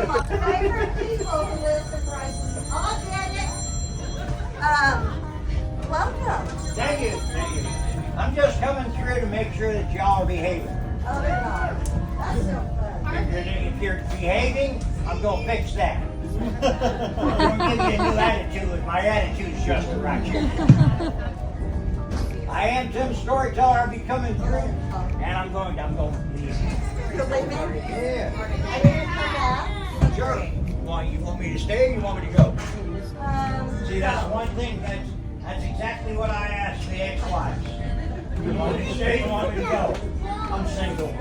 favorite people who lives in Bryson. Oh, Janet. Welcome. Thank you. I'm just coming through to make sure that y'all are behaving. Oh, they are. That's so fun. If you're behaving, I'm going to fix that. I'm going to give you a new attitude. My attitude's just right here. I am Tim Storyteller. I'll be coming through, and I'm going to leave. You're leaving? Yeah. I didn't come back. Sure. You want me to stay or you want me to go? See, that's one thing. That's exactly what I asked the ex-wives. You want me to stay or you want me to go? I'm single.